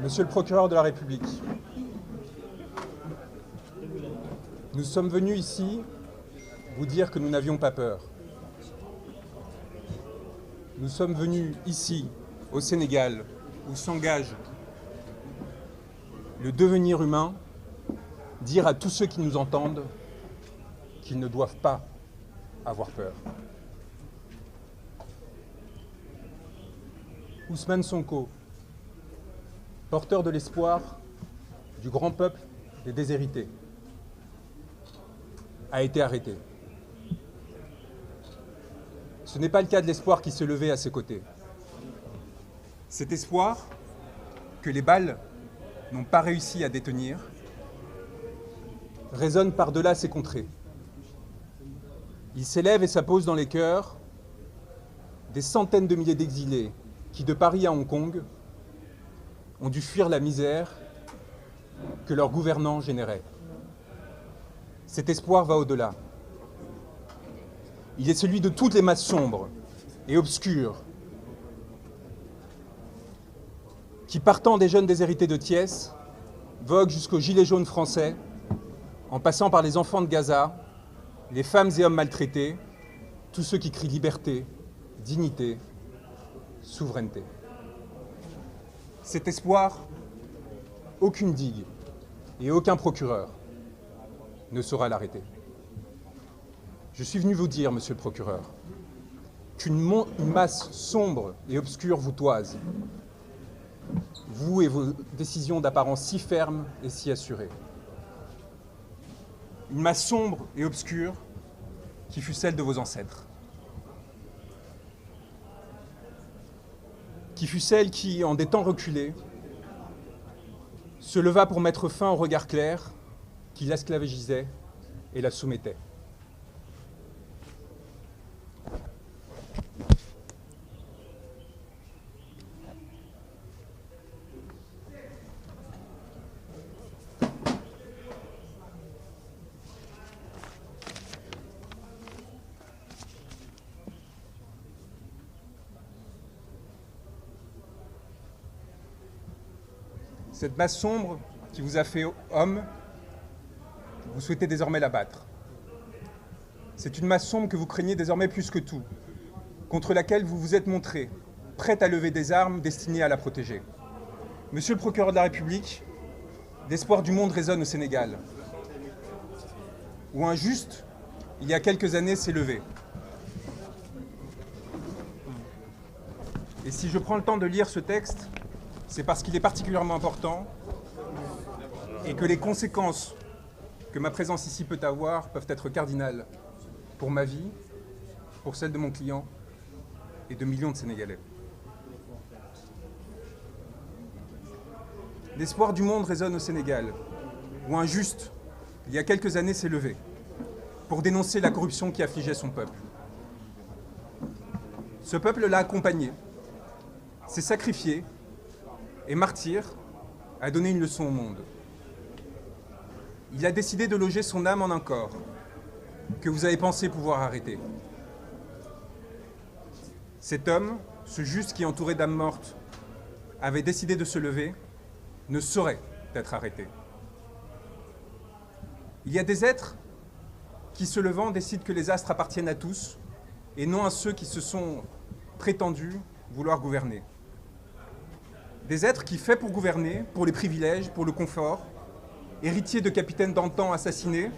Monsieur le procureur de la République, nous sommes venus ici vous dire que nous n'avions pas peur. Nous sommes venus ici, au Sénégal, où s'engage le devenir humain, dire à tous ceux qui nous entendent qu'ils ne doivent pas avoir peur. Ousmane Sonko, porteur de l'espoir du grand peuple des déshérités, a été arrêté. Ce n'est pas le cas de l'espoir qui se levait à ses côtés. Cet espoir que les balles n'ont pas réussi à détenir résonne par-delà ces contrées. Il s'élève et s'appose dans les cœurs des centaines de milliers d'exilés qui, de Paris à Hong Kong, ont dû fuir la misère que leurs gouvernants généraient. Cet espoir va au-delà. Il est celui de toutes les masses sombres et obscures qui, partant des jeunes déshérités de Thiès, voguent jusqu'aux gilets jaunes français, en passant par les enfants de Gaza, les femmes et hommes maltraités, tous ceux qui crient liberté, dignité, souveraineté. Cet espoir, aucune digue et aucun procureur ne saura l'arrêter. Je suis venu vous dire, monsieur le procureur, qu'une masse sombre et obscure vous toise, vous et vos décisions d'apparence si fermes et si assurées. Une masse sombre et obscure qui fut celle de vos ancêtres. Qui fut celle qui, en des temps reculés, se leva pour mettre fin au regard clair qui l'esclavagisait et la soumettait. Cette masse sombre qui vous a fait homme, vous souhaitez désormais l'abattre. C'est une masse sombre que vous craignez désormais plus que tout, contre laquelle vous vous êtes montré, prête à lever des armes destinées à la protéger. Monsieur le procureur de la République, l'espoir du monde résonne au Sénégal, où un juste, il y a quelques années, s'est levé. Et si je prends le temps de lire ce texte, c'est parce qu'il est particulièrement important et que les conséquences que ma présence ici peut avoir peuvent être cardinales pour ma vie, pour celle de mon client et de millions de Sénégalais. L'espoir du monde résonne au Sénégal, où un juste, il y a quelques années, s'est levé pour dénoncer la corruption qui affligeait son peuple. Ce peuple l'a accompagné, s'est sacrifié et martyr a donné une leçon au monde. Il a décidé de loger son âme en un corps que vous avez pensé pouvoir arrêter. Cet homme, ce juste qui, entouré d'âmes mortes, avait décidé de se lever, ne saurait être arrêté. Il y a des êtres qui, se levant, décident que les astres appartiennent à tous et non à ceux qui se sont prétendus vouloir gouverner. Des êtres qui, faits pour gouverner, pour les privilèges, pour le confort, héritiers de capitaines d'antan assassinés,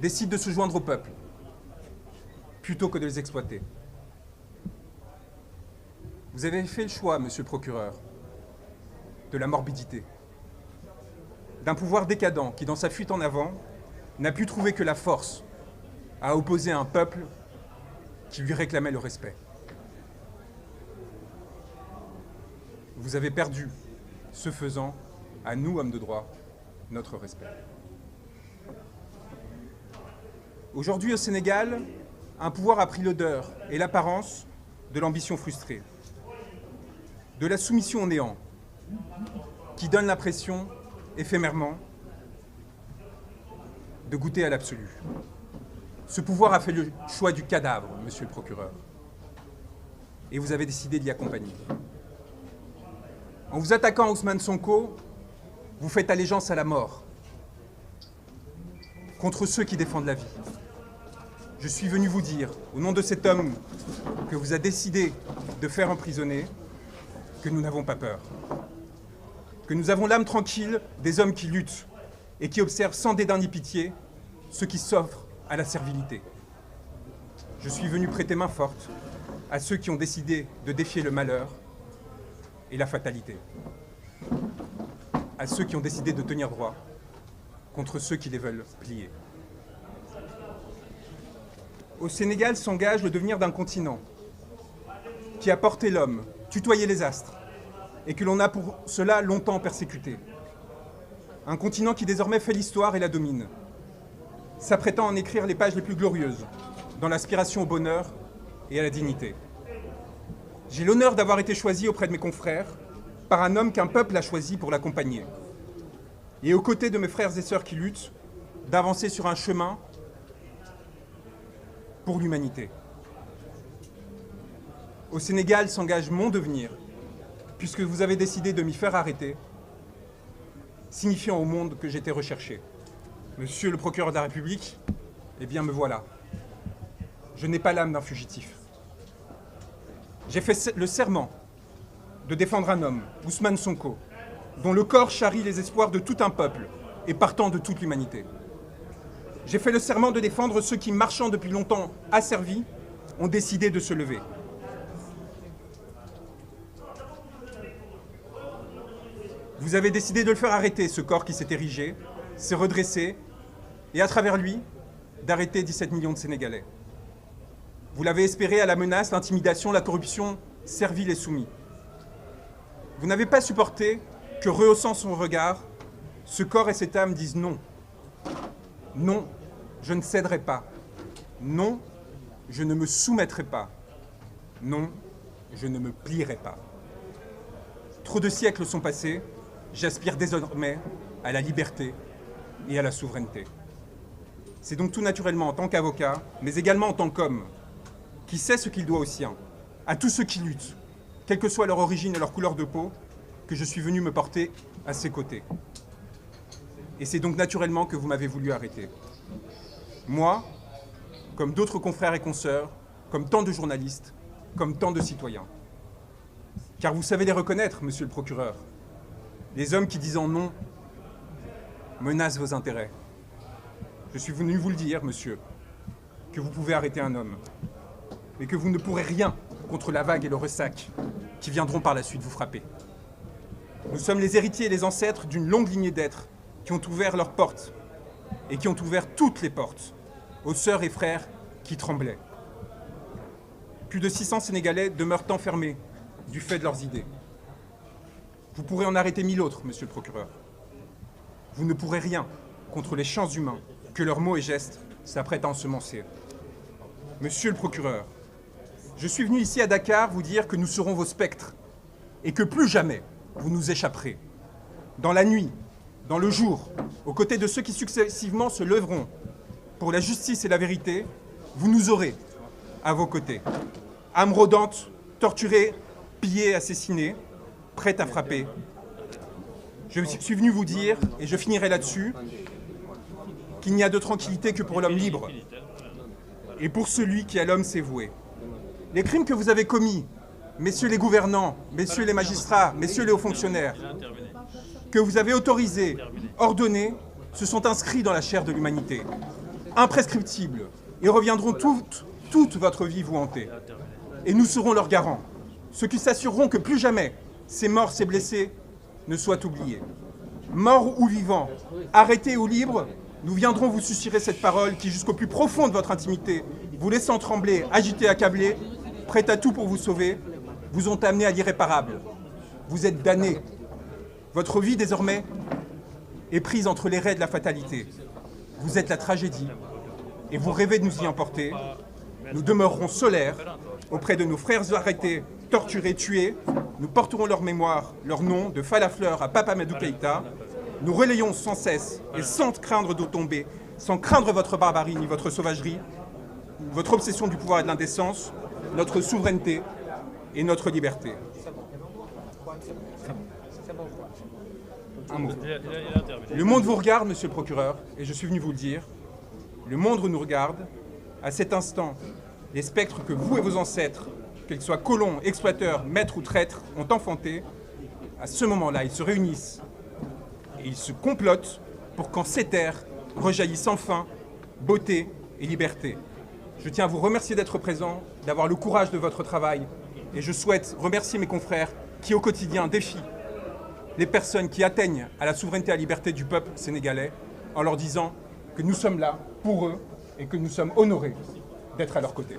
décident de se joindre au peuple, plutôt que de les exploiter. Vous avez fait le choix, monsieur le procureur, de la morbidité, d'un pouvoir décadent qui, dans sa fuite en avant, n'a pu trouver que la force à opposer un peuple qui lui réclamait le respect. Vous avez perdu, ce faisant, à nous, hommes de droit, notre respect. Aujourd'hui, au Sénégal, un pouvoir a pris l'odeur et l'apparence de l'ambition frustrée, de la soumission au néant, qui donne l'impression, éphémèrement, de goûter à l'absolu. Ce pouvoir a fait le choix du cadavre, monsieur le procureur, et vous avez décidé d'y accompagner. En vous attaquant à Ousmane Sonko, vous faites allégeance à la mort, contre ceux qui défendent la vie. Je suis venu vous dire, au nom de cet homme que vous a décidé de faire emprisonner, que nous n'avons pas peur. Que nous avons l'âme tranquille des hommes qui luttent et qui observent sans dédain ni pitié ceux qui s'offrent à la servilité. Je suis venu prêter main forte à ceux qui ont décidé de défier le malheur et la fatalité. À ceux qui ont décidé de tenir droit contre ceux qui les veulent plier. Au Sénégal s'engage le devenir d'un continent qui a porté l'homme, tutoyé les astres, et que l'on a pour cela longtemps persécuté. Un continent qui désormais fait l'histoire et la domine, s'apprêtant à en écrire les pages les plus glorieuses, dans l'aspiration au bonheur et à la dignité. J'ai l'honneur d'avoir été choisi auprès de mes confrères par un homme qu'un peuple a choisi pour l'accompagner. Et aux côtés de mes frères et sœurs qui luttent, d'avancer sur un chemin pour l'humanité. Au Sénégal s'engage mon devenir, puisque vous avez décidé de m'y faire arrêter, signifiant au monde que j'étais recherché. Monsieur le procureur de la République, eh bien me voilà. Je n'ai pas l'âme d'un fugitif. J'ai fait le serment de défendre un homme, Ousmane Sonko, dont le corps charrie les espoirs de tout un peuple et partant de toute l'humanité. J'ai fait le serment de défendre ceux qui, marchant depuis longtemps asservis, ont décidé de se lever. Vous avez décidé de le faire arrêter, ce corps qui s'est érigé, s'est redressé, et à travers lui, d'arrêter 17 millions de Sénégalais. Vous l'avez espéré à la menace, l'intimidation, la corruption, servile et soumis. Vous n'avez pas supporté que, rehaussant son regard, ce corps et cette âme disent non. Non, je ne céderai pas. Non, je ne me soumettrai pas. Non, je ne me plierai pas. Trop de siècles sont passés, j'aspire désormais à la liberté et à la souveraineté. C'est donc tout naturellement en tant qu'avocat, mais également en tant qu'homme, qui sait ce qu'il doit aux siens, à tous ceux qui luttent, quelle que soit leur origine et leur couleur de peau, que je suis venu me porter à ses côtés. Et c'est donc naturellement que vous m'avez voulu arrêter. Moi, comme d'autres confrères et consoeurs, comme tant de journalistes, comme tant de citoyens. Car vous savez les reconnaître, monsieur le procureur. Les hommes qui, disant non, menacent vos intérêts. Je suis venu vous le dire, monsieur, que vous pouvez arrêter un homme, mais que vous ne pourrez rien contre la vague et le ressac qui viendront par la suite vous frapper. Nous sommes les héritiers et les ancêtres d'une longue lignée d'êtres qui ont ouvert leurs portes et qui ont ouvert toutes les portes aux sœurs et frères qui tremblaient. Plus de 600 Sénégalais demeurent enfermés du fait de leurs idées. Vous pourrez en arrêter 1000 autres, monsieur le procureur. Vous ne pourrez rien contre les chants humains que leurs mots et gestes s'apprêtent à ensemencer. Monsieur le procureur, je suis venu ici à Dakar vous dire que nous serons vos spectres et que plus jamais vous nous échapperez. Dans la nuit, dans le jour, aux côtés de ceux qui successivement se lèveront pour la justice et la vérité, vous nous aurez à vos côtés. Âmes rôdantes, torturées, pillées, assassinées, prêtes à frapper. Je suis venu vous dire, et je finirai là-dessus, qu'il n'y a de tranquillité que pour l'homme libre et pour celui qui à l'homme s'est voué. Les crimes que vous avez commis, messieurs les gouvernants, messieurs les magistrats, messieurs les hauts fonctionnaires, que vous avez autorisés, ordonnés, se sont inscrits dans la chair de l'humanité, imprescriptibles, et reviendront toute votre vie vous hanter. Et nous serons leurs garants, ceux qui s'assureront que plus jamais ces morts, ces blessés ne soient oubliés. Morts ou vivants, arrêtés ou libres, nous viendrons vous susurrer cette parole qui, jusqu'au plus profond de votre intimité, vous laissant trembler, agiter, accabler, prêts à tout pour vous sauver, vous ont amené à l'irréparable. Vous êtes damnés. Votre vie, désormais, est prise entre les raies de la fatalité. Vous êtes la tragédie, et vous rêvez de nous y emporter. Nous demeurerons solaires auprès de nos frères arrêtés, torturés, tués. Nous porterons leur mémoire, leur nom, de Falafleur à Papa Madou Keïta. Nous relayons sans cesse et sans craindre d'eau tomber, sans craindre votre barbarie ni votre sauvagerie, votre obsession du pouvoir et de l'indécence, notre souveraineté et notre liberté. Un mot. Le monde vous regarde, monsieur le procureur, et je suis venu vous le dire. Le monde nous regarde. À cet instant, les spectres que vous et vos ancêtres, qu'ils soient colons, exploiteurs, maîtres ou traîtres, ont enfantés, à ce moment-là, ils se réunissent et ils se complotent pour qu'en ces terres rejaillissent enfin beauté et liberté. Je tiens à vous remercier d'être présent, d'avoir le courage de votre travail, et je souhaite remercier mes confrères qui, au quotidien, défient les personnes qui atteignent à la souveraineté et à la liberté du peuple sénégalais, en leur disant que nous sommes là pour eux et que nous sommes honorés d'être à leur côté.